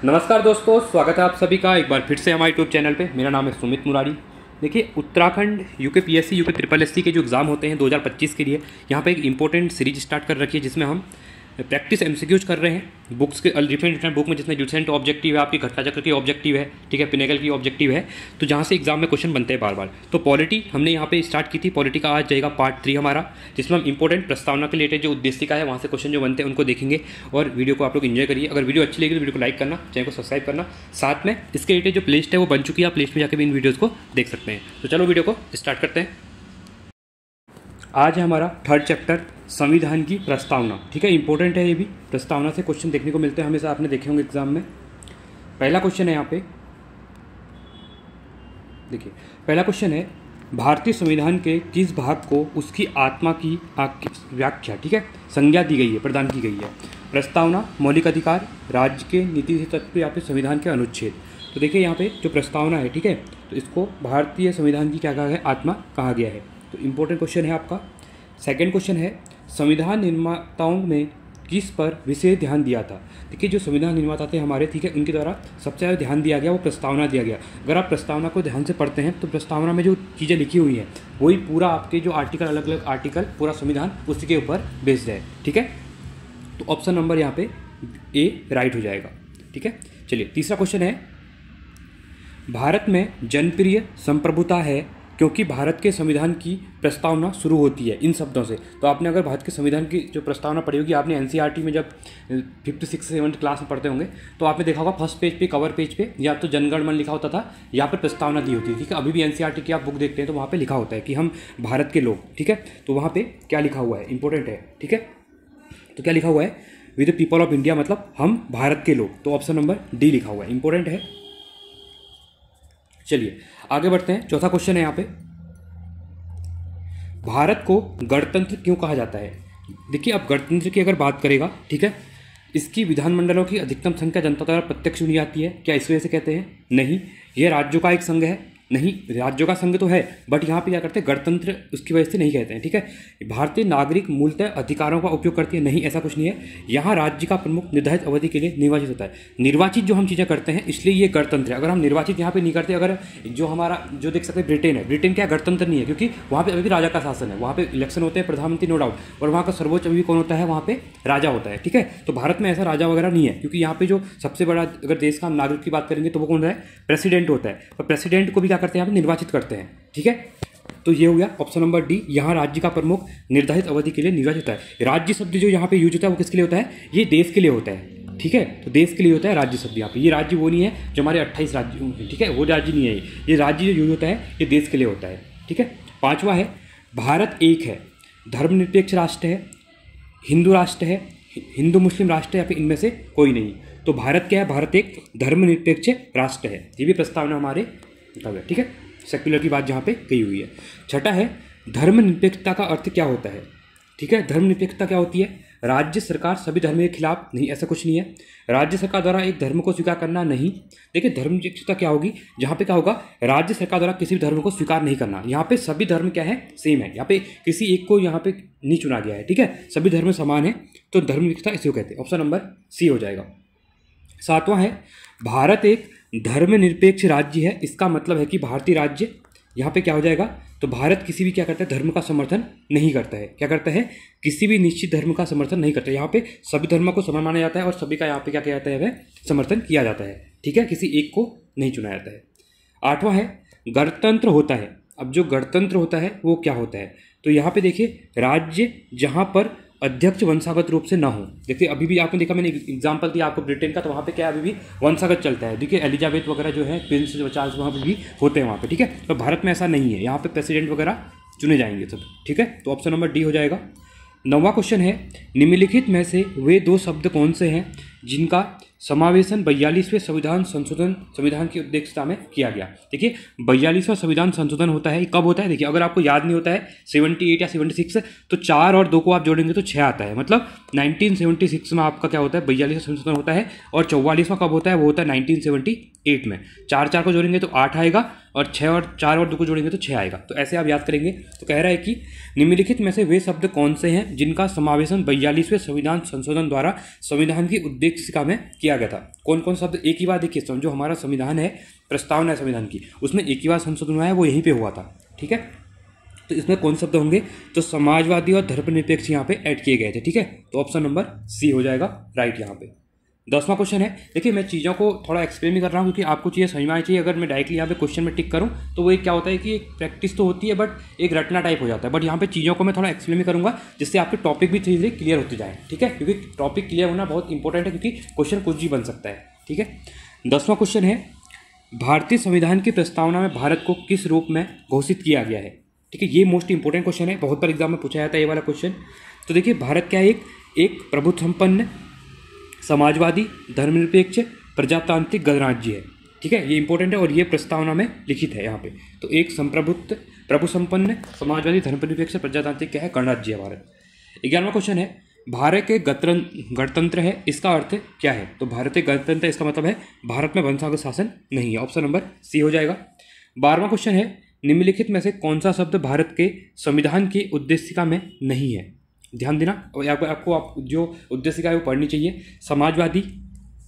नमस्कार दोस्तों, स्वागत है आप सभी का एक बार फिर से हमारे यूट्यूब चैनल पे। मेरा नाम है सुमित मुरारी। देखिए, Uttarakhand UKPSC UK triple SC के जो एग्ज़ाम होते हैं 2025 के लिए, यहाँ पे एक इंपॉर्टेंट सीरीज स्टार्ट कर रखी है जिसमें हम प्रैक्टिस एमसीक्यूज कर रहे हैं। बुक्स के डिफरेंट बुक में जिसमें ल्यूसेंट ऑब्जेक्टिव है, आपकी घटना चक्र की ऑब्जेक्टिव है, ठीक है, पिनेकल की ऑब्जेक्टिव है, तो जहाँ से एग्जाम में क्वेश्चन बनते हैं बार बार। तो पॉलिटी हमने यहाँ पे स्टार्ट की थी। पॉलिटी का आज जाएगा पार्ट 3 हमारा, जिसमें हम इंपॉर्टेंट प्रस्तावना के रिलेटेड जो उद्देशिका है वहाँ से क्वेश्चन जो बनते हैं उनको देखेंगे। और वीडियो को आप लोग एंजॉय करिए। अगर वीडियो अच्छी लगी तो वीडियो को लाइक करना, चैनल को सब्सक्राइब करना। साथ में इसके रिलेटेड जो प्लेलिस्ट है वो बन चुकी है, आप प्लेलिस्ट में जाकर भी इन वीडियोज़ को देख सकते हैं। तो चलो वीडियो को स्टार्ट करते हैं। आज है हमारा थर्ड चैप्टर, संविधान की प्रस्तावना। ठीक है, इंपॉर्टेंट है ये भी। प्रस्तावना से क्वेश्चन देखने को मिलते हैं हमेशा, आपने देखे होंगे एग्जाम में। पहला क्वेश्चन है यहाँ पे, देखिए पहला क्वेश्चन है, भारतीय संविधान के किस भाग को उसकी आत्मा की व्याख्या, ठीक है, संज्ञा दी गई है, प्रदान की गई है? प्रस्तावना, मौलिक अधिकार, राज्य के नीति तत्व या फिर संविधान के अनुच्छेद। तो देखिए यहाँ पे जो प्रस्तावना है, ठीक है, तो इसको भारतीय संविधान की क्या कहा है, आत्मा कहा गया है। तो इंपॉर्टेंट क्वेश्चन है आपका। सेकंड क्वेश्चन है, संविधान निर्माताओं ने किस पर विशेष ध्यान दिया था? देखिए, जो संविधान निर्माता थे हमारे, ठीक है, उनके द्वारा सबसे ज़्यादा ध्यान दिया गया वो प्रस्तावना दिया गया। अगर आप प्रस्तावना को ध्यान से पढ़ते हैं तो प्रस्तावना में जो चीज़ें लिखी हुई हैं वही पूरा आपके जो आर्टिकल, अलग अलग आर्टिकल, पूरा संविधान उसी के ऊपर बेस्ड है। ठीक है, तो ऑप्शन नंबर यहाँ पे ए राइट हो जाएगा। ठीक है, चलिए तीसरा क्वेश्चन है, भारत में जनप्रिय संप्रभुता है क्योंकि भारत के संविधान की प्रस्तावना शुरू होती है इन शब्दों से। तो आपने अगर भारत के संविधान की जो प्रस्तावना पढ़ी होगी, आपने एनसीईआरटी में जब 5th 6th 7th क्लास में पढ़ते होंगे तो आपने देखा होगा फर्स्ट पेज पे, कवर पेज पे या तो जनगण मन लिखा होता था, यहाँ पर प्रस्तावना दी होती है। ठीक है, अभी भी एनसीईआरटी की आप बुक देखते हैं तो वहाँ पर लिखा होता है कि हम भारत के लोग, ठीक है, तो वहाँ पर क्या लिखा हुआ है, इंपॉर्टेंट है। ठीक है, तो क्या लिखा हुआ है, with the people of India, मतलब हम भारत के लोग। तो ऑप्शन नंबर डी लिखा हुआ है, इंपॉर्टेंट है। चलिए आगे बढ़ते हैं। चौथा क्वेश्चन है यहाँ पे, भारत को गणतंत्र क्यों कहा जाता है? देखिए, अब गणतंत्र की अगर बात करेगा, ठीक है, इसकी विधानमंडलों की अधिकतम संख्या जनता द्वारा प्रत्यक्ष चुनी जाती है, क्या इस वजह से कहते हैं? नहीं। यह राज्यों का एक संघ है, नहीं, राज्यों का संघ तो है, बट यहाँ पे क्या करते हैं, गणतंत्र उसकी वजह से नहीं कहते हैं। ठीक है, भारतीय नागरिक मूलतः अधिकारों का उपयोग करती है, नहीं, ऐसा कुछ नहीं है। यहाँ राज्य का प्रमुख निर्धारित अवधि के लिए निर्वाचित होता है। निर्वाचित जो हम चीज़ें करते हैं इसलिए ये गणतंत्र है। अगर हम निर्वाचित यहाँ पे नहीं करते, अगर जो हमारा जो देख सकते हैं ब्रिटेन है, ब्रिटेन क्या गणतंत्र नहीं है, क्योंकि वहाँ पे अभी भी राजा का शासन है। वहाँ पे इलेक्शन होते हैं प्रधानमंत्री, नो डाउट, और वहाँ का सर्वोच्च अभी भी कौन होता है, वहाँ पे राजा होता है। ठीक है, तो भारत में ऐसा राजा वगैरह नहीं है, क्योंकि यहाँ पे जो सबसे बड़ा अगर देश का नागरिक की बात करेंगे तो वो कौन है, प्रेसिडेंट होता है। और प्रेसिडेंट को भी क्या करते हैं, यहाँ पे निर्वाचित करते हैं। ठीक है, तो ये हो गया ऑप्शन नंबर डी, यहाँ राज्य का प्रमुख निर्धारित अवधि के लिए निर्वाचित होता है। राज्य शब्द जो यहाँ पे यूज होता है वो किसके लिए होता है, ये देश के लिए होता है। ठीक है, तो देश के लिए होता है राज्य शब्द यहाँ पे। ये राज्य वो नहीं है जो हमारे 28 राज्य, ठीक है, वो राज्य नहीं है। ये राज्य जो यूज होता है ये देश के लिए होता है। ठीक है, पांचवा है, भारत एक है, धर्मनिरपेक्ष राष्ट्र है, हिंदू राष्ट्र है, हिंदू मुस्लिम राष्ट्र है, या फिर इनमें से कोई नहीं। तो भारत क्या है, भारत एक धर्मनिरपेक्ष राष्ट्र है। ये भी प्रस्तावना हमारे मतलब है। ठीक है, सेक्युलर की बात जहाँ पे कही हुई है। छठा है, धर्मनिरपेक्षता का अर्थ क्या होता है? ठीक है, धर्मनिरपेक्षता क्या होती है, राज्य सरकार सभी धर्म के खिलाफ, नहीं, ऐसा कुछ नहीं है। राज्य सरकार द्वारा एक धर्म को स्वीकार करना, नहीं। देखिए, धर्मनिरपेक्षता क्या होगी, जहाँ पे क्या होगा, राज्य सरकार द्वारा किसी भी धर्म को स्वीकार नहीं करना। यहाँ पे सभी धर्म क्या है, सेम है। यहाँ पे किसी एक को यहाँ पे नहीं चुना गया है। ठीक है, सभी धर्म समान है, तो धर्मनिरपेक्षता इसी को कहते हैं। ऑप्शन नंबर सी हो जाएगा। सातवां है, भारत एक धर्मनिरपेक्ष राज्य है। इसका मतलब है कि भारतीय राज्य, यहाँ पे क्या हो जाएगा, तो भारत किसी भी क्या करता है, धर्म का समर्थन नहीं करता है। क्या करता है, किसी भी निश्चित धर्म का समर्थन नहीं करता है। यहाँ पे सभी धर्मों को समान माना जाता है और सभी का यहाँ पे क्या किया जाता है, वह समर्थन किया जाता है। ठीक है, किसी एक को नहीं चुना जाता है। आठवां है, गणतंत्र होता है। अब जो गणतंत्र होता है वो क्या होता है, तो यहाँ पे देखिए, राज्य जहाँ पर अध्यक्ष वंशागत रूप से ना हो। देखिए, अभी भी आपने देखा, मैंने एग्जांपल दिया आपको ब्रिटेन का, तो वहाँ पे क्या अभी भी वंशागत चलता है। देखिए, एलिजाबेथ वगैरह जो है, प्रिंस चार्ल्स वहाँ पे भी होते हैं वहाँ पे। ठीक है, तो भारत में ऐसा नहीं है, यहाँ पे प्रेसिडेंट वगैरह चुने जाएंगे सब। ठीक है, तो ऑप्शन नंबर डी हो जाएगा। 9वां क्वेश्चन है, निम्नलिखित में से वे दो शब्द कौन से हैं जिनका समावेशन 42वें संविधान की उद्देश्यता में किया गया? देखिए, 42वां संविधान संशोधन होता है, कब होता है? देखिए, अगर आपको याद नहीं होता है 78 या 76, तो 4 और 2 को आप जोड़ेंगे तो 6 आता है। मतलब 1976 में आपका क्या होता है, 42वां संशोधन होता है। और 44वां कब होता है, वो होता है 1978 में। 4 को जोड़ेंगे तो 8 आएगा, और 6 और 4 और 2 को जोड़ेंगे तो 6 आएगा। तो ऐसे आप याद करेंगे। तो कह रहा है कि निम्नलिखित में से वे शब्द कौन से हैं जिनका समावेशन 42वें संविधान संशोधन द्वारा संविधान की उद्देशिका में किया गया था। कौन कौन शब्द? एक ही बार देखिए, जो हमारा संविधान है, प्रस्तावना है संविधान की, उसमें एक ही बार संशोधन हुआ है, वो यहीं पर हुआ था। ठीक है, तो इसमें कौन शब्द होंगे? तो समाजवादी और धर्मनिरपेक्ष यहाँ पे ऐड किए गए थे। ठीक है, तो ऑप्शन नंबर सी हो जाएगा राइट यहाँ पे। 10वां क्वेश्चन है, देखिए मैं चीज़ों को थोड़ा एक्सप्लेन भी कर रहा हूँ क्योंकि आपको चीज़ें समझ में आनी चाहिए। अगर मैं डायरेक्टली यहाँ पे क्वेश्चन में टिक करूँ तो वो एक क्या होता है कि एक प्रैक्टिस तो होती है बट एक रटना टाइप हो जाता है। बट यहाँ पे चीज़ों को मैं थोड़ा एक्सप्लेन भी करूँगा जिससे आपके टॉपिक भी धीरे धीरे क्लियर होते जाए। ठीक है, क्योंकि टॉपिक क्लियर होना बहुत इंपॉर्टेंट है क्योंकि क्वेश्चन कुछ भी बन सकता है। ठीक है, 10वां क्वेश्चन है, भारतीय संविधान की प्रस्तावना में भारत को किस रूप में घोषित किया गया है? ठीक है, ये मोस्ट इंपॉर्टेंट क्वेश्चन है, बहुत बार एग्जाम में पूछा जाता है ये वाला क्वेश्चन। तो देखिए भारत क्या है? एक प्रभुत्व संपन्न, समाजवादी, धर्मनिरपेक्ष, प्रजातांत्रिक गणराज्य है। ठीक है, ये इंपॉर्टेंट है और ये प्रस्तावना में लिखित है यहाँ पे। तो एक संप्रभुत्व, प्रभु संपन्न, समाजवादी, धर्मनिरपेक्ष, प्रजातांत्रिक क्या है? गणराज्य है भारत। 11वां क्वेश्चन है, भारत के गणतंत्र है, इसका अर्थ क्या है? तो भारत एक गणतंत्र, इसका मतलब है भारत में वंशागत शासन नहीं है। ऑप्शन नंबर सी हो जाएगा। 12वां क्वेश्चन है, निम्नलिखित में से कौन सा शब्द भारत के संविधान की उद्देशिका में नहीं है? ध्यान देना, और आपको जो उद्देशिका है वो पढ़नी चाहिए। समाजवादी,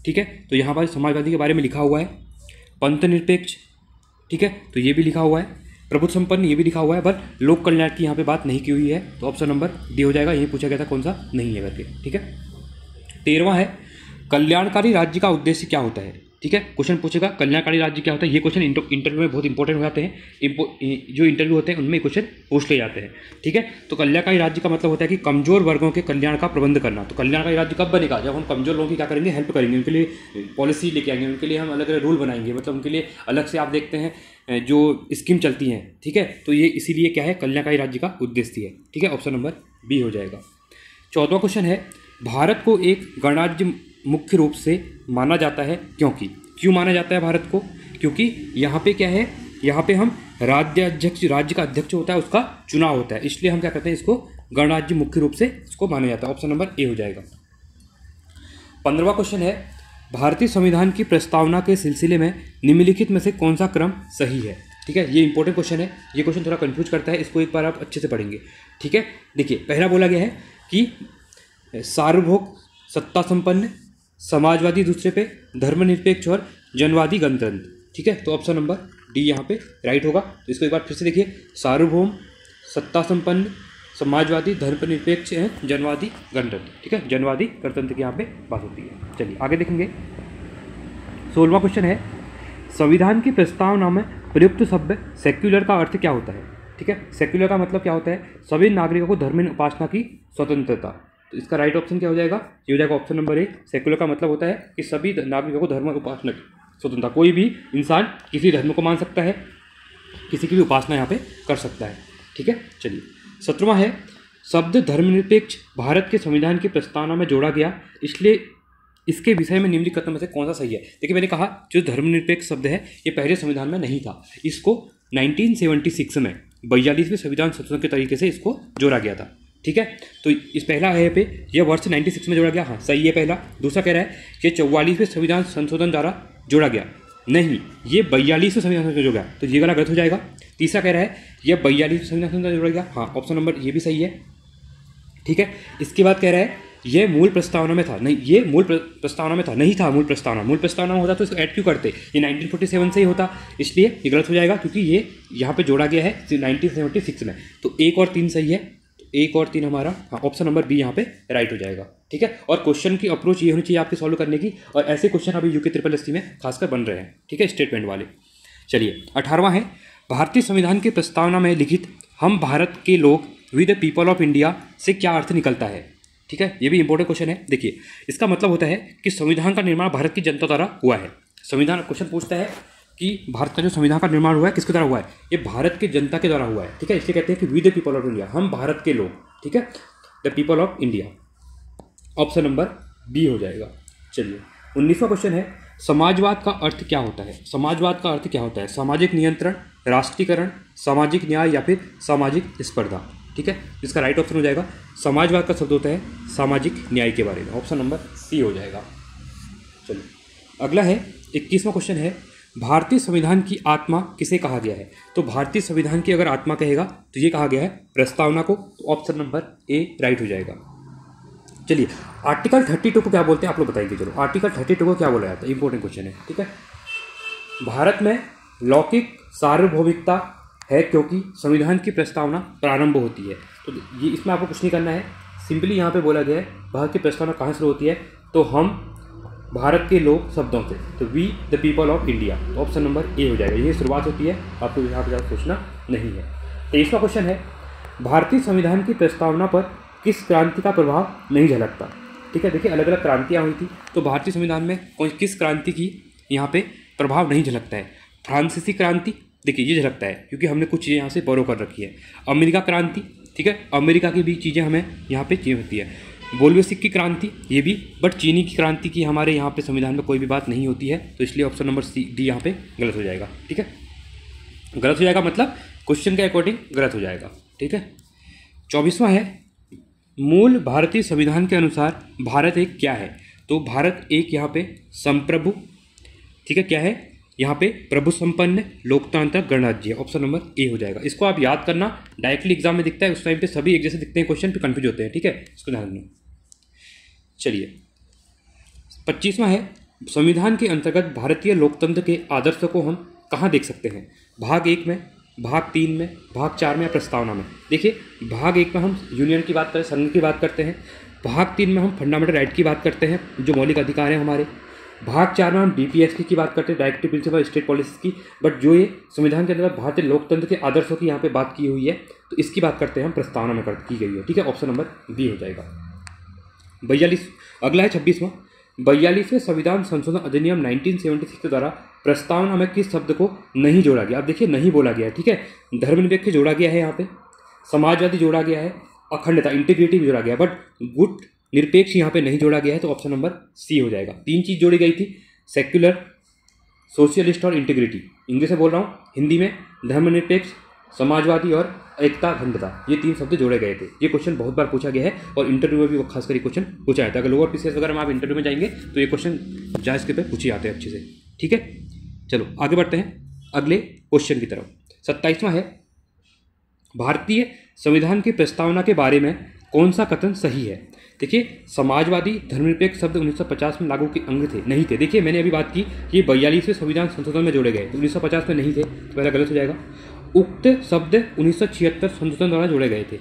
ठीक है, तो यहाँ पर समाजवादी के बारे में लिखा हुआ है। पंथ निरपेक्ष, ठीक है, तो ये भी लिखा हुआ है। प्रभुत्व संपन्न, ये भी लिखा हुआ है, पर लोक कल्याण की यहाँ पे बात नहीं की हुई है। तो ऑप्शन नंबर डी हो जाएगा। यही पूछा गया था कौन सा नहीं है करके। ठीक है, 13वां है, कल्याणकारी राज्य का उद्देश्य क्या होता है? ठीक है, क्वेश्चन पूछेगा कल्याणकारी राज्य क्या होता है। ये क्वेश्चन इंटरव्यू में बहुत इंपॉर्टेंट हो जाते हैं। जो इंटरव्यू होते हैं उनमें क्वेश्चन पूछ ले जाते हैं। ठीक है, तो कल्याणकारी राज्य का मतलब होता है कि कमजोर वर्गों के कल्याण का प्रबंध करना। तो कल्याणकारी राज्य कब बनेगा? जब हम कमजोर लोगों की क्या करेंगे? हेल्प करेंगे, उनके लिए पॉलिसी लेके आएंगे, उनके लिए हम अलग अलग रूल बनाएंगे, मतलब उनके लिए अलग से आप देखते हैं जो स्कीम चलती हैं। ठीक है, तो ये इसीलिए क्या है? कल्याणकारी राज्य का उद्देश्य है। ठीक है, ऑप्शन नंबर बी हो जाएगा। 14वां क्वेश्चन है, भारत को एक गणराज्य मुख्य रूप से माना जाता है क्योंकि? क्यों माना जाता है भारत को? क्योंकि यहाँ पे क्या है? यहाँ पे हम राज्य का अध्यक्ष होता है, उसका चुनाव होता है, इसलिए हम क्या करते हैं? इसको गणराज्य मुख्य रूप से इसको माना जाता है। ऑप्शन नंबर ए हो जाएगा। 15वां क्वेश्चन है, भारतीय संविधान की प्रस्तावना के सिलसिले में निम्नलिखित में से कौन सा क्रम सही है? ठीक है, ये इंपॉर्टेंट क्वेश्चन है, ये क्वेश्चन थोड़ा कंफ्यूज करता है, इसको एक बार आप अच्छे से पढ़ेंगे। ठीक है, देखिए पहला बोला गया है कि सार्वभौम, सत्ता संपन्न, समाजवादी दूसरे पे, धर्मनिरपेक्ष और जनवादी गणतंत्र। ठीक है, तो ऑप्शन नंबर डी यहाँ पे राइट होगा। तो इसको एक बार फिर से देखिए, सार्वभौम, सत्ता संपन्न, समाजवादी, धर्मनिरपेक्ष है, जनवादी गणतंत्र। ठीक है, जनवादी गणतंत्र की यहाँ पे बात होती है। चलिए आगे देखेंगे। 16वां क्वेश्चन है, संविधान की प्रस्तावना में प्रयुक्त शब्द सेक्युलर का अर्थ क्या होता है? ठीक है, सेक्युलर का मतलब क्या होता है? सभी नागरिकों को धर्म में उपासना की स्वतंत्रता। तो इसका राइट ऑप्शन क्या हो जाएगा? ये हो जाएगा ऑप्शन नंबर ए। सेक्युलर का मतलब होता है कि सभी नागरिकों को धर्म में उपासना की स्वतंत्रता। कोई भी इंसान किसी धर्म को मान सकता है, किसी की भी उपासना यहाँ पे कर सकता है। ठीक है, चलिए 17वां है, शब्द धर्मनिरपेक्ष भारत के संविधान की प्रस्तावना में जोड़ा गया, इसलिए इसके विषय में निम्नलिखित में से कौन सा सही है? देखिए मैंने कहा जो धर्मनिरपेक्ष शब्द है ये पहले संविधान में नहीं था, इसको 1976 में 42वें संविधान संशोधन के तरीके से इसको जोड़ा गया था। ठीक है, तो इस पहला है पे यह वर्ष 96 में जोड़ा गया, हाँ सही है पहला। दूसरा कह रहा है कि 44वें संविधान संशोधन द्वारा जोड़ा गया, नहीं ये 42वें संविधान संशोधन जोड़ा गया, तो ये वाला गलत हो जाएगा। तीसरा कह रहा है यह 42वें संविधान संशोधन जोड़ा गया, हाँ ऑप्शन नंबर ये भी सही है। ठीक है, इसके बाद कह रहा है यह मूल प्रस्तावना में था, नहीं ये मूल प्रस्तावना में था, नहीं था मूल प्रस्तावना में होता तो इसको ऐड क्यों करते? ये 1947 से ही होता, इसलिए ये गलत हो जाएगा क्योंकि ये यहाँ पे जोड़ा गया है 1976 में। तो 1 और 3 सही है, 1 और 3 हमारा हाँ ऑप्शन नंबर बी यहाँ पे राइट हो जाएगा। ठीक है, और क्वेश्चन की अप्रोच ये होनी चाहिए आपके सॉल्व करने की, और ऐसे क्वेश्चन अभी यूके SSC में खासकर बन रहे हैं। ठीक है, स्टेटमेंट वाले। चलिए 18वां है, भारतीय संविधान की प्रस्तावना में लिखित हम भारत के लोग we the people of India से क्या अर्थ निकलता है? ठीक है, ये भी इंपॉर्टेंट क्वेश्चन है। देखिए इसका मतलब होता है कि संविधान का निर्माण भारत की जनता द्वारा हुआ है। संविधान क्वेश्चन पूछता है कि भारत का जो संविधान का निर्माण हुआ है किसके द्वारा हुआ है? ये भारत की जनता के द्वारा हुआ है। ठीक है, इसलिए कहते हैं कि we the people of India, हम भारत के लोग। ठीक है, the people of India, option number B हो जाएगा। चलिए 19वां क्वेश्चन है, समाजवाद का अर्थ क्या होता है? समाजवाद का अर्थ क्या होता है? सामाजिक नियंत्रण, राष्ट्रीयकरण, सामाजिक न्याय या फिर सामाजिक स्पर्धा। ठीक है, इसका राइट ऑप्शन हो जाएगा समाजवाद का शब्द होता है सामाजिक न्याय के बारे में, ऑप्शन नंबर सी हो जाएगा। चलिए अगला है 21वां क्वेश्चन है, भारतीय संविधान की आत्मा किसे कहा गया है? तो भारतीय संविधान की अगर आत्मा कहेगा तो ये कहा गया है प्रस्तावना को। तो ऑप्शन नंबर ए राइट हो जाएगा। चलिए, आर्टिकल 32 को क्या बोलते हैं आप लोग बताइए। चलो, आर्टिकल 32 को क्या बोला जाता है? इंपॉर्टेंट क्वेश्चन है, ठीक है। भारत में लौकिक सार्वभौमिकता है क्योंकि संविधान की प्रस्तावना प्रारंभ होती है। तो ये इसमें आपको कुछ नहीं करना है, सिंपली यहाँ पे बोला गया है भारत की प्रस्तावना कहाँ शुरू होती है, तो हम भारत के लोग शब्दों से, तो we the people of India. तो ऑप्शन नंबर ए हो जाएगा, ये शुरुआत होती है, आपको यहाँ पर ज़्यादा सोचना नहीं है। 23वां क्वेश्चन है, भारतीय संविधान की प्रस्तावना पर किस क्रांति का प्रभाव नहीं झलकता? ठीक है, देखिए अलग अलग क्रांतियाँ हुई थी, तो भारतीय संविधान में किस क्रांति की यहाँ पे प्रभाव नहीं झलकता है? फ्रांसीसी क्रांति, देखिए ये झलकता है क्योंकि हमने कुछ चीज़ें यहाँ से बोरो कर रखी है। अमेरिका क्रांति, ठीक है, अमेरिका की भी चीज़ें हमें यहाँ पे चेंज होती है। बोल्शेविक की क्रांति, ये भी, बट चीनी की क्रांति की हमारे यहाँ पे संविधान में कोई भी बात नहीं होती है, तो इसलिए ऑप्शन नंबर सी डी यहाँ पे गलत हो जाएगा। ठीक है, गलत हो जाएगा मतलब क्वेश्चन के अकॉर्डिंग गलत हो जाएगा। ठीक है, 24वां है, मूल भारतीय संविधान के अनुसार भारत एक क्या है? तो भारत एक यहाँ पे संप्रभु, ठीक है, क्या है यहाँ पे? प्रभु संपन्न लोकतांत्रिक गणराज्य। ऑप्शन नंबर ए हो जाएगा। इसको आप याद करना, डायरेक्टली एग्जाम में दिखता है, उस टाइम पे सभी एक जैसे दिखते हैं क्वेश्चन, पे कंफ्यूज होते हैं। ठीक है, इसको ध्यान रखना। चलिए, 25वां है, संविधान के अंतर्गत भारतीय लोकतंत्र के आदर्श को हम कहाँ देख सकते हैं? भाग 1 में, भाग 3 में, भाग 4 में या प्रस्तावना में? देखिए, भाग 1 में हम यूनियन की बात करें, संघ की बात करते हैं। भाग 3 में हम फंडामेंटल राइट की बात करते हैं, जो मौलिक अधिकार हैं हमारे। भाग 4 में हम डीपीएसपी की बात करते हैं, डायरेक्टिव प्रिंसिपल स्टेट पॉलिसी की। बट जो ये संविधान के अंदर भारतीय लोकतंत्र के आदर्शों की यहाँ पे बात की हुई है, तो इसकी बात करते हैं हम, प्रस्तावना में की गई है। ठीक है, ऑप्शन नंबर बी हो जाएगा। 42, अगला है 26वां, 42वें संविधान संशोधन अधिनियम 1976 के द्वारा प्रस्तावना में किस शब्द को नहीं जोड़ा गया? अब देखिए, नहीं बोला गया है। ठीक है, धर्मनिरपेक्ष जोड़ा गया है यहाँ पे, समाजवादी जोड़ा गया है, अखंडता इंटीग्रिटी भी जोड़ा गया, बट गुट निरपेक्ष यहाँ पे नहीं जोड़ा गया है, तो ऑप्शन नंबर सी हो जाएगा। 3 चीज़ जोड़ी गई थी, सेक्युलर, सोशलिस्ट और इंटीग्रिटी। इंग्लिश में बोल रहा हूँ, हिंदी में धर्मनिरपेक्ष, समाजवादी और एकता अखंडता, ये 3 शब्द जोड़े गए थे। ये क्वेश्चन बहुत बार पूछा गया है और इंटरव्यू में भी खासकर ये क्वेश्चन पूछा जाता है। अगर लोअर पीसीएस वगैरह में आप इंटरव्यू में जाएंगे तो ये क्वेश्चन जायज़ के पे पूछे जाते हैं अच्छे से। ठीक है, चलो आगे बढ़ते हैं अगले क्वेश्चन की तरफ। 27वां है, भारतीय संविधान की प्रस्तावना के बारे में कौन सा कथन सही है? देखिए, समाजवादी धर्मनिरपेक्ष शब्द 1950 में लागू के अंग थे, नहीं थे। देखिए, मैंने अभी बात की कि 42वें संविधान संशोधन में जोड़े गए, तो 1950 में नहीं थे, तो पहला गलत हो जाएगा। उक्त शब्द 1976 संशोधन द्वारा जोड़े गए थे,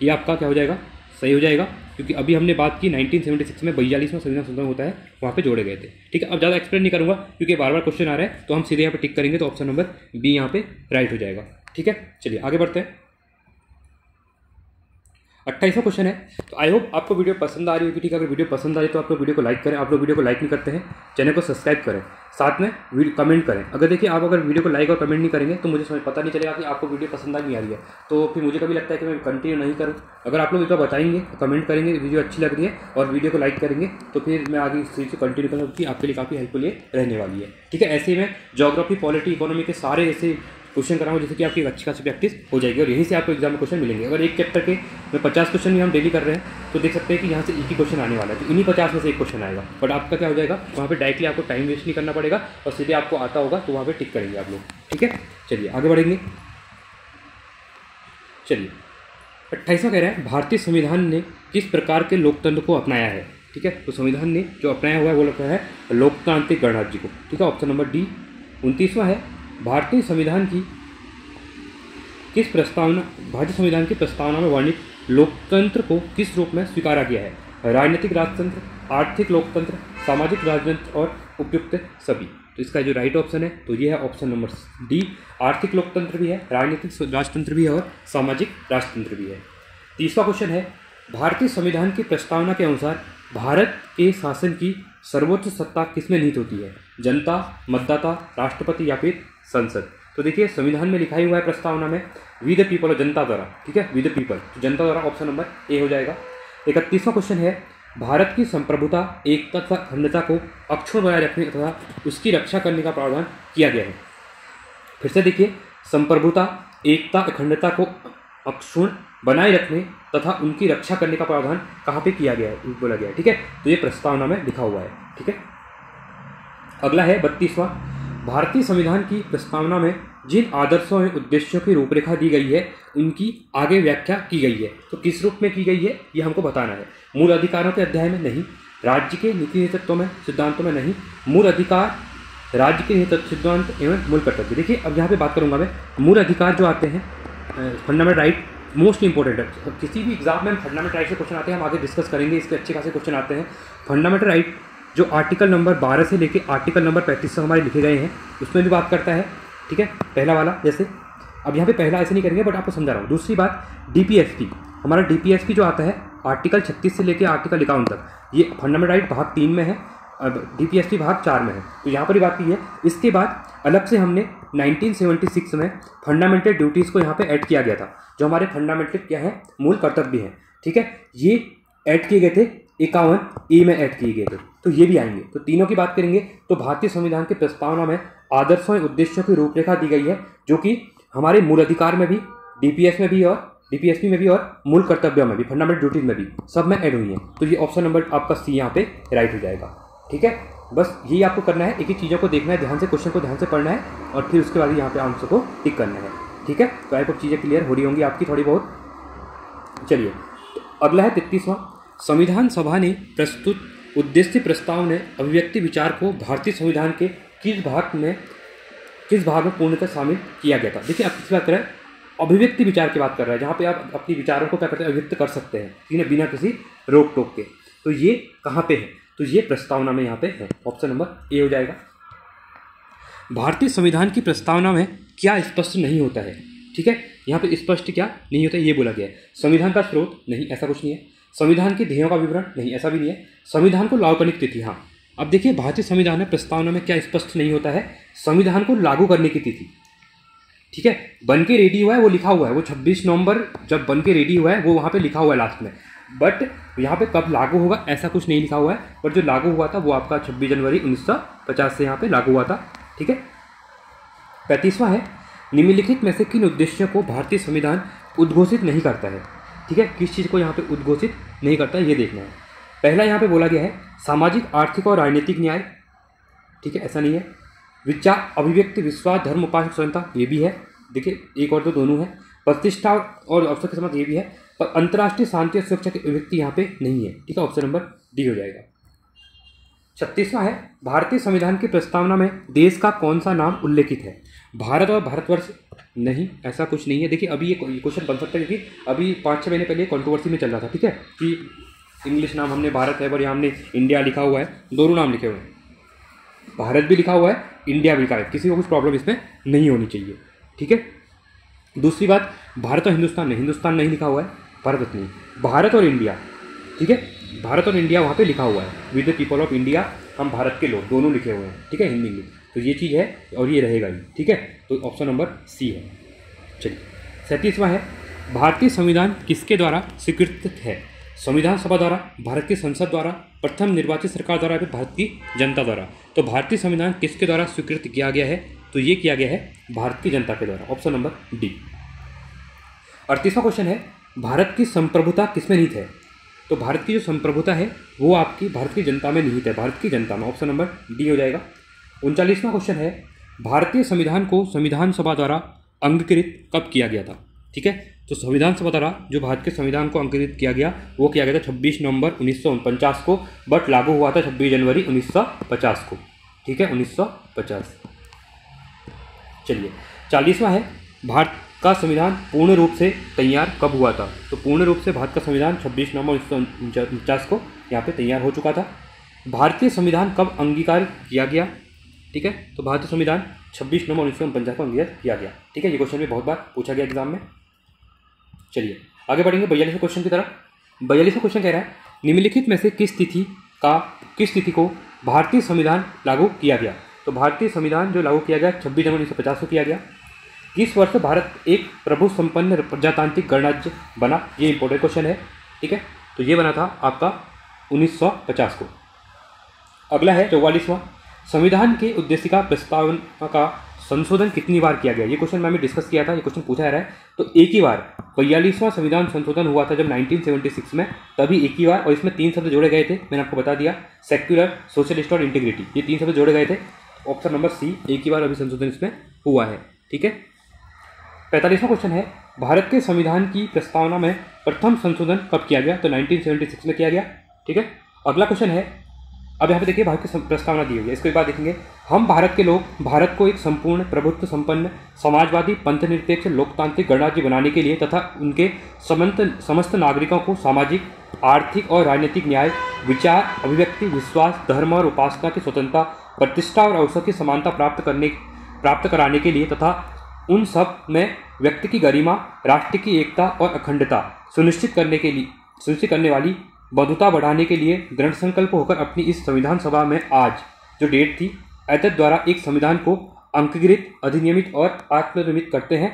ये आपका क्या हो जाएगा? सही हो जाएगा, क्योंकि अभी हमने बात की 1976 में 42वां संविधान संशोधन होता है, वहाँ पे जोड़े गए थे। ठीक है, अब ज़्यादा एक्सप्लेन नहीं करूँगा क्योंकि बार बार क्वेश्चन आ रहा है, तो हम सीधे यहाँ पे टिक करेंगे, तो ऑप्शन नंबर बी यहाँ पे राइट हो जाएगा। ठीक है, चलिए आगे बढ़ते हैं। 28वां क्वेश्चन है, तो आई होप आपको वीडियो पसंद आ रही होगी। ठीक है, अगर वीडियो पसंद आ रही तो आप लोग वीडियो को लाइक करें। आप लोग वीडियो को लाइक नहीं करते हैं, चैनल को सब्सक्राइब करें, साथ में वीडियो कमेंट करें। अगर देखिए, आप अगर वीडियो को लाइक और कमेंट नहीं करेंगे तो मुझे समझ पता नहीं चलेगा कि आपको वीडियो पसंद आ नहीं आ रही है, तो फिर मुझे कभी लगता है कि मैं कंटिन्यू नहीं करूँ। अगर आप लोग इतना बताएंगे, कमेंट करेंगे, वीडियो अच्छी लग रही है और वीडियो को लाइक करेंगे, तो फिर मैं आगे इस चीज़ से कंटिन्यू करूँगा, क्योंकि आपके लिए काफ़ी हेल्पफुल ये रहने वाली है। ठीक है, ऐसे में ज्योग्राफी, पॉलिटी, इकोनॉमी के सारे ऐसे क्वेश्चन कराऊंगा जिससे कि आपकी अच्छी खासी प्रैक्टिस हो जाएगी और यहीं से आपको एग्जाम में क्वेश्चन मिलेंगे। अगर एक चैप्टर के में 50 क्वेश्चन भी हम डेली कर रहे हैं, तो देख सकते हैं कि यहाँ से एक ही क्वेश्चन आने वाला है, तो इन्हीं 50 में से एक क्वेश्चन आएगा। बट आपका क्या हो जाएगा, वहाँ पे डायरेक्टली आपको टाइम वेस्ट नहीं करना पड़ेगा और सीधे आपको आता होगा, तो वहाँ पे टिक करेंगे आप लोग। ठीक है, चलिए आगे बढ़ेंगे। चलिए, 28वां कह रहा है, भारतीय संविधान ने किस प्रकार के लोकतंत्र को अपनाया है? ठीक है, तो संविधान ने जो अपनाया हुआ है वो अपनाया है लोकतांत्रिक गणराज्य को। ठीक है, ऑप्शन नंबर डी। 29वां है, भारतीय संविधान की संविधान की प्रस्तावना में वर्णित लोकतंत्र को किस रूप में स्वीकारा गया है? राजनीतिक राजतंत्र, आर्थिक लोकतंत्र, सामाजिक राजतंत्र और उपयुक्त सभी। तो इसका जो राइट ऑप्शन है तो ये है ऑप्शन नंबर डी। आर्थिक लोकतंत्र भी है, राजनीतिक राजतंत्र भी है और सामाजिक राजतंत्र भी है। 30वां क्वेश्चन है, भारतीय संविधान की प्रस्तावना के अनुसार भारत के शासन की सर्वोच्च सत्ता किसमें निहित होती है? जनता, मतदाता, राष्ट्रपति या फिर संसद? तो देखिए, संविधान में लिखा ही हुआ है प्रस्तावना में, वी द पीपल, जनता द्वारा। ठीक है, वी द पीपल, तो जनता द्वारा, ऑप्शन नंबर ए हो जाएगा। 31वां क्वेश्चन है, भारत की संप्रभुता, एकता तथा अखंडता को अक्षुण्ण बनाए रखने तथा उसकी रक्षा करने का प्रावधान किया गया है। फिर से देखिए, संप्रभुता, एकता, अखंडता को अक्षुण्ण बनाए रखने तथा उनकी रक्षा करने का प्रावधान कहाँ पे किया गया है, बोला गया है। ठीक है, तो ये प्रस्तावना में लिखा हुआ है। ठीक है, अगला है 32वां, भारतीय संविधान की प्रस्तावना में जिन आदर्शों एवं उद्देश्यों की रूपरेखा दी गई है उनकी आगे व्याख्या की गई है। तो किस रूप में की गई है ये हमको बताना है। मूल अधिकारों के अध्याय में नहीं, राज्य के नीति नेतृत्व में, सिद्धांतों में नहीं, मूल अधिकार, राज्य के नीति सिद्धांत एवं मूल कर्तव्य। देखिए अब यहाँ पे बात करूँगा मैं, मूल अधिकार जो आते हैं, फंडामेंटल राइट मोस्ट इंपॉर्टेंट है। किसी भी एग्जाम में फंडामेंटल राइट से क्वेश्चन आते हैं, हम आगे डिस्कस करेंगे, इसके अच्छे खासे क्वेश्चन आते हैं। फंडामेंटल राइट जो आर्टिकल नंबर 12 से लेके आर्टिकल नंबर 35 तक हमारे लिखे गए हैं उसमें भी बात करता है, ठीक है। पहला वाला जैसे, अब यहाँ पे पहला ऐसे नहीं करेंगे बट आपको समझा रहा हूँ। दूसरी बात डीपीएसपी, हमारा डीपीएसपी जो आता है आर्टिकल 36 से लेके आर्टिकल 51 तक, ये फंडामेंटल राइट भाग 3 में है, डीपीएसपी भाग 4 में है। तो यहाँ पर ही बात की है। इसके बाद अलग से हमने 1976 में फंडामेंटल ड्यूटीज़ को यहाँ पे ऐड किया गया था, जो हमारे फंडामेंटल क्या है, मूल कर्तव्य हैं, ठीक है। ये ऐड किए गए थे 51A में ऐड किए गए थे, तो ये भी आएंगे। तो तीनों की बात करेंगे तो भारतीय संविधान की प्रस्तावना में आदर्शों और उद्देश्यों की रूपरेखा दी गई है, जो कि हमारे मूल अधिकार में भी, डीपीएस में भी और डीपीएसपी में भी और मूल कर्तव्यों में भी, फंडामेंटल ड्यूटीज में भी, सब में ऐड हुई है। तो ये ऑप्शन नंबर आपका सी यहाँ पे राइट हो जाएगा, ठीक है। बस यही आपको करना है, एक ही चीज़ों को देखना है, ध्यान से क्वेश्चन को ध्यान से पढ़ना है और फिर उसके बाद यहाँ पे आंसर को टिक करना है, ठीक है। तो आई होप चीज़ें क्लियर हो रही होंगी आपकी थोड़ी बहुत। चलिए तो अगला है 33वां, संविधान सभा ने प्रस्तुत उद्देश्य प्रस्ताव ने अभिव्यक्ति विचार को भारतीय संविधान के किस भाग में पूर्णतः शामिल किया गया था। देखिए आप किस बात कर रहे हैं, अभिव्यक्ति विचार की बात कर रहे हैं, जहाँ पे आप अपने विचारों को क्या करते हैं, अभिव्यक्त कर सकते हैं बिना किसी रोक टोक के। तो ये कहाँ पे है, तो ये प्रस्तावना में यहाँ पे है, ऑप्शन नंबर ए हो जाएगा। भारतीय संविधान की प्रस्तावना में क्या स्पष्ट नहीं होता है, ठीक है। यहाँ पे स्पष्ट क्या नहीं होता है ये बोला गया है। संविधान का स्रोत नहीं, ऐसा कुछ नहीं है। संविधान के ध्येयों का विवरण नहीं, ऐसा भी नहीं है। संविधान को लागू करने की तिथि, हाँ। अब देखिए भारतीय संविधान में प्रस्तावना में क्या स्पष्ट नहीं होता है, संविधान को लागू करने की तिथि, ठीक है। बन के रेडी हुआ है वो लिखा हुआ है, वो 26 नवंबर जब बन के रेडी हुआ है वो वहाँ पे लिखा हुआ है लास्ट में, बट यहाँ पे कब लागू होगा ऐसा कुछ नहीं लिखा हुआ है। बट जो लागू हुआ था वो आपका 26 जनवरी 1950 से यहाँ पे लागू हुआ था, ठीक है। 35वां है, निम्नलिखित में से किन उद्देश्यों को भारतीय संविधान उद्घोषित नहीं करता है, ठीक है। किस चीज़ को यहाँ पे उद्घोषित नहीं करता है ये देखना है। पहला यहाँ पे बोला गया है सामाजिक, आर्थिक और राजनीतिक न्याय, ठीक है, ऐसा नहीं है। विचार, अभिव्यक्ति, विश्वास, धर्म, उपासना, स्वतंत्रता, ये भी है। देखिए एक और तो दोनों है। प्रतिष्ठा और अवसर के समान, ये भी है। पर अंतर्राष्ट्रीय शांति और सुरक्षा की अभिव्यक्ति यहाँ पे नहीं है, ठीक है, ऑप्शन नंबर डी हो जाएगा। 36वां है, भारतीय संविधान की प्रस्तावना में देश का कौन सा नाम उल्लेखित है, भारत और भारतवर्ष, नहीं, ऐसा कुछ नहीं है। देखिए अभी ये क्वेश्चन बन सकता है क्योंकि अभी 5-6 महीने पहले कंट्रोवर्सी में चल रहा था, ठीक है, कि इंग्लिश नाम हमने भारत है और यहाँ हमने इंडिया लिखा हुआ है, दोनों नाम लिखे हुए हैं, भारत भी लिखा हुआ है, इंडिया भी लिखा है, किसी को कुछ प्रॉब्लम इसमें नहीं होनी चाहिए, ठीक है। दूसरी बात, भारत और हिंदुस्तान नहीं, हिंदुस्तान नहीं लिखा हुआ है, भारत नहीं, भारत और इंडिया, ठीक है, भारत और इंडिया वहाँ पे लिखा हुआ है, with the people of India, हम भारत के लोग, दोनों लिखे हुए हैं, ठीक है, हिंदी इंग्लिश। तो ये चीज़ है और ये रहेगा ही, ठीक है। तो ऑप्शन नंबर सी है। चलिए 37वां है, भारतीय संविधान किसके द्वारा स्वीकृत है, संविधान सभा द्वारा, भारत की संसद द्वारा, प्रथम निर्वाचित सरकार द्वारा, फिर भारत की जनता द्वारा। तो भारतीय संविधान किसके द्वारा स्वीकृत किया गया है, तो ये किया गया है भारत की जनता के द्वारा, ऑप्शन नंबर डी। 38वां क्वेश्चन है, भारत की संप्रभुता किसमें निहित है, तो भारत की जो संप्रभुता है वो आपकी भारत की जनता में निहित है, भारत की जनता में, ऑप्शन नंबर डी हो जाएगा। 39वां क्वेश्चन है, भारतीय संविधान को संविधान सभा द्वारा अंगीकृत कब किया गया था, ठीक है। तो संविधान सभा द्वारा जो भारत के संविधान को अंगीकृत किया गया वो किया गया था 26 नवंबर 1949 को, बट लागू हुआ था 26 जनवरी 1950 को, ठीक है, 1950। चलिए 40वां है, भारत का संविधान पूर्ण रूप से तैयार कब हुआ था, तो पूर्ण रूप से भारत का संविधान 26 नवंबर 1949 को यहाँ पे तैयार हो चुका था। भारतीय संविधान कब अंगीकार किया गया, ठीक है, तो भारतीय संविधान 26 नवंबर 1949 को अंगीकार किया गया, ठीक है। ये क्वेश्चन भी बहुत बार पूछा गया एग्जाम में। चलिए आगे बढ़ेंगे 42वें क्वेश्चन की तरफ। 42वां क्वेश्चन कह रहा है, निम्नलिखित में से किस तिथि को भारतीय संविधान लागू किया गया, तो भारतीय संविधान जो लागू किया गया 26 जनवरी 1950 को किया गया। किस वर्ष भारत एक प्रभु संपन्न प्रजातांत्रिक गणराज्य बना, ये इंपॉर्टेंट क्वेश्चन है, ठीक है। तो ये बना था आपका 1950 को। अगला है 44वां, संविधान के उद्देशिका प्रस्तावना का संशोधन कितनी बार किया गया, ये क्वेश्चन मैंने डिस्कस किया था, ये क्वेश्चन पूछा जा रहा है। तो एक ही बार 42वां संविधान संशोधन हुआ था जब 1976 में, तभी एक ही बार, और इसमें 3 शब्द जोड़े गए थे, मैंने आपको बता दिया, सेक्युलर, सोशलिस्ट और इंटीग्रिटी, ये 3 शब्द जोड़े गए थे। ऑप्शन नंबर सी, एक ही बार अभी संशोधन इसमें हुआ है। ठीक है। 45वां क्वेश्चन है, भारत के संविधान की प्रस्तावना में प्रथम संशोधन कब किया गया? तो 1976 में किया गया। ठीक है। अगला क्वेश्चन है, अब यहाँ पे देखिए भारत की प्रस्तावना दी हुई है, इसको एक बार देखेंगे। हम भारत के लोग भारत को एक संपूर्ण प्रभुत्व संपन्न समाजवादी पंथनिरपेक्ष लोकतांत्रिक गणराज्य बनाने के लिए तथा उनके समस्त नागरिकों को सामाजिक, आर्थिक और राजनीतिक न्याय, विचार, अभिव्यक्ति, विश्वास, धर्म और उपासना की स्वतंत्रता, प्रतिष्ठा और अवसर की समानता प्राप्त कराने के लिए तथा उन सब में व्यक्ति की गरिमा, राष्ट्र की एकता और अखंडता सुनिश्चित करने वाली बंधुता बढ़ाने के लिए दृढ़ संकल्प होकर अपनी इस संविधान सभा में आज जो डेट थी एतद द्वारा एक संविधान को अंकगृहित, अधिनियमित और आत्मनिर्मित करते हैं।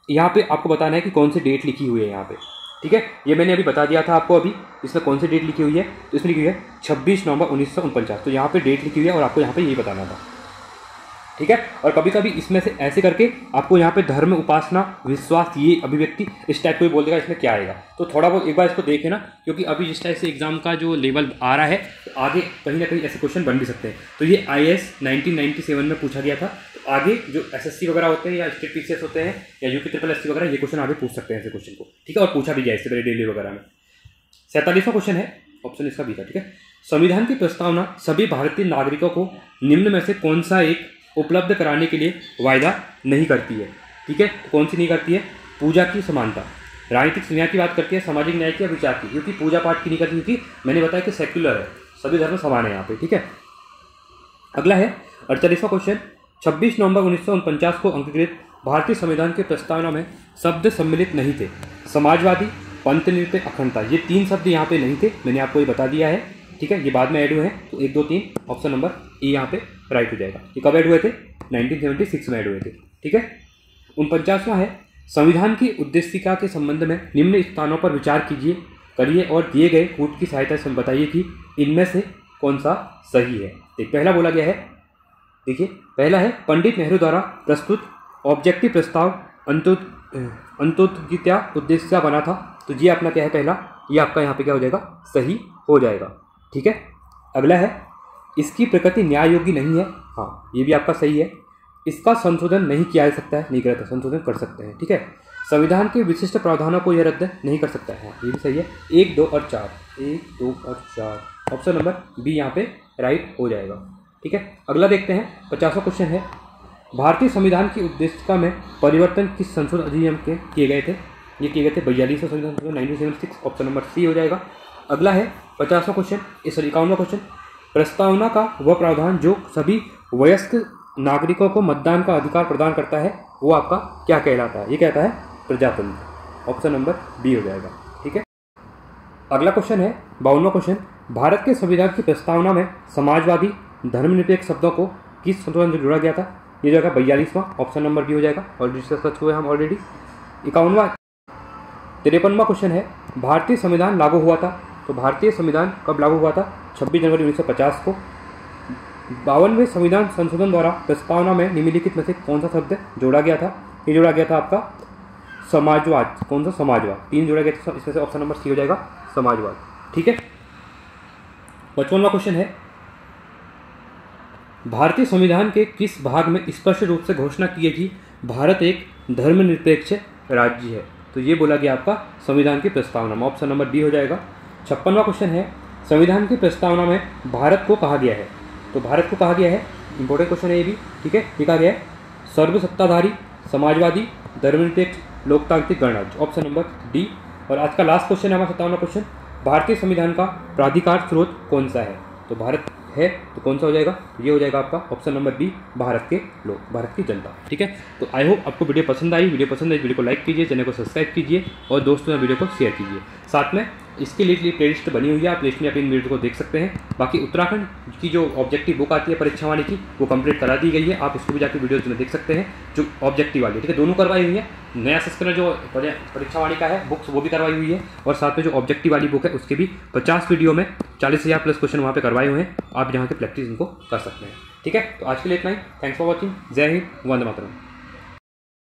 यहाँ पे आपको बताना है कि कौन सी डेट लिखी हुई है यहाँ पे। ठीक है। ये मैंने अभी बता दिया था आपको, अभी इसमें कौन सी डेट लिखी हुई है, तो इसमें लिखी हुई है 26 नवंबर 1949। तो यहाँ पे डेट लिखी हुई है और आपको यहाँ पे यही बताना था। ठीक है। और कभी कभी इसमें से ऐसे करके आपको यहाँ पे धर्म, उपासना, विश्वास, ये अभिव्यक्ति इस टाइप को भी बोल देगा, इसमें क्या आएगा। तो थोड़ा बहुत एक बार इसको देखें ना, क्योंकि अभी जिस टाइप से एग्जाम का जो लेवल आ रहा है तो आगे कहीं ना कहीं ऐसे क्वेश्चन बन भी सकते हैं। तो ये IAS 1997 में पूछा गया था, तो आगे जो SSC वगैरह होते हैं या स्टेट PCS होते हैं या UP SSC वगैरह, ये क्वेश्चन आगे पूछ सकते हैं ऐसे क्वेश्चन को। ठीक है। और पूछा भी जाए इससे पहले डेली वगैरह में। 47वां क्वेश्चन है, ऑप्शन इसका भी था। ठीक है। संविधान की प्रस्तावना सभी भारतीय नागरिकों को निम्न में से कौन सा एक उपलब्ध कराने के लिए वायदा नहीं करती है? ठीक है। तो कौन सी नहीं करती है? पूजा की समानता, राजनीतिक न्याय की बात करती है, सामाजिक न्याय की या विचार की, क्योंकि पूजा पाठ की नहीं करती, क्योंकि मैंने बताया कि सेक्युलर है, सभी धर्म समान है यहाँ पे। ठीक है। अगला है 48वां क्वेश्चन, 26 नवंबर 1949 को अंगीकृत भारतीय संविधान के प्रस्तावना में शब्द सम्मिलित नहीं थे। समाजवादी, पंथनिरपेक्ष, अखंडता, ये 3 शब्द यहाँ पे नहीं थे, मैंने आपको ये बता दिया है। ठीक है। ये बाद में ऐड हुए हैं, तो 1, 2, 3 ऑप्शन नंबर ए यहाँ पे राइट हो जाएगा। ये कब ऐड हुए थे? 1976 में ऐड हुए थे। ठीक है। 49वां है, संविधान की उद्देशिका के संबंध में निम्न स्थानों पर विचार करिए और दिए गए कूट की सहायता से बताइए कि इनमें से कौन सा सही है। एक पहला बोला गया है, देखिए पहला है, पंडित नेहरू द्वारा प्रस्तुत ऑब्जेक्टिव प्रस्ताव अंतोदयिता उद्देश्य बना था। तो ये अपना क्या है? पहला, ये आपका यहाँ पे क्या हो जाएगा? सही हो जाएगा। ठीक है। अगला है, इसकी प्रकृति न्याय योग्य नहीं है। हाँ, ये भी आपका सही है। इसका संशोधन नहीं किया जा सकता है, नहीं करता, संशोधन कर सकते हैं। ठीक है। संविधान के विशिष्ट प्रावधानों को यह रद्द नहीं कर सकता है। हाँ, ये भी सही है। 1, 2 और 4, 1, 2 और 4 ऑप्शन नंबर बी यहाँ पे राइट हो जाएगा। ठीक है। अगला देखते हैं, 50वां क्वेश्चन है, भारतीय संविधान की उद्देशिका में परिवर्तन किस संशोधन अधिनियम के किए गए थे? ये किए गए थे 42वां संविधान 1976, ऑप्शन नंबर सी हो जाएगा। अगला है 50वां क्वेश्चन, 51वां क्वेश्चन, प्रस्तावना का वह प्रावधान जो सभी वयस्क नागरिकों को मतदान का अधिकार प्रदान करता है वो आपका क्या कहलाता है? ये कहता है प्रजातंत्र, ऑप्शन नंबर बी हो जाएगा। ठीक है। अगला क्वेश्चन है 52वां क्वेश्चन, भारत के संविधान की प्रस्तावना में समाजवादी, धर्मनिरपेक्ष शब्दों को किस संशोधन से जोड़ा गया था? ये जो है 42वां, ऑप्शन नंबर बी हो जाएगा। ऑलरेडी डिस्कस हुए हम ऑलरेडी। 53वां क्वेश्चन है, भारतीय संविधान लागू हुआ था। तो भारतीय संविधान कब लागू हुआ था? 26 जनवरी 1950 को। 52वें संविधान संशोधन द्वारा प्रस्तावना में निम्नलिखित में से कौन सा शब्द जोड़ा गया था? ये जोड़ा गया था आपका समाजवाद। कौन सा? समाजवाद। 3 जोड़ा गया था, इसमें से ऑप्शन नंबर सी हो जाएगा, समाजवाद। ठीक है। 55वां क्वेश्चन है, भारतीय संविधान के किस भाग में स्पष्ट रूप से घोषणा की है कि भारत एक धर्मनिरपेक्ष राज्य है? तो ये बोला गया आपका संविधान की प्रस्तावना में, ऑप्शन नंबर डी हो जाएगा। 56वां क्वेश्चन है, संविधान की प्रस्तावना में भारत को कहा गया है? तो भारत को कहा गया है, इंपॉर्टेंट क्वेश्चन है ये भी। ठीक है। लिखा गया है सर्वसत्ताधारी, समाजवादी, धर्मनिरपेक्ष, लोकतांत्रिक गणराज्य, ऑप्शन नंबर डी। और आज का लास्ट क्वेश्चन है हमारा 57वां क्वेश्चन, भारतीय संविधान का प्राधिकार स्रोत कौन सा है? तो भारत है, तो कौन सा हो जाएगा? ये हो जाएगा आपका ऑप्शन नंबर बी, भारत के लोग, भारत की जनता। ठीक है। तो आई होप आपको वीडियो पसंद आई। वीडियो पसंद आई वीडियो को लाइक कीजिए, चैनल को सब्सक्राइब कीजिए और दोस्तों में वीडियो को शेयर कीजिए। साथ में इसके लिए प्लेलिस्ट बनी हुई है, आप प्लेलिस्ट में अपनी वीडियो को देख सकते हैं। बाकी उत्तराखंड की जो ऑब्जेक्टिव बुक आती है परीक्षा वाली की, वो कंप्लीट करा दी गई है, आप उसको भी जाकर वीडियो में देख सकते हैं, जो ऑब्जेक्टिव वाली। ठीक है। दोनों करवाई हुई है, नया संस्करण जो परीक्षा वाली का है बुक्स वो भी करवाई हुई है, और साथ में जो ऑब्जेक्टिव वाली बुक है उसके भी 50 वीडियो में 40,000 प्लस क्वेश्चन वहाँ पे करवाए हुए हैं, आप जहाँ के प्रैक्टिस इनको कर सकते हैं। ठीक है। तो आज के लिए इतना ही। Thanks for watching. जय हिंद, वंदे मातरम।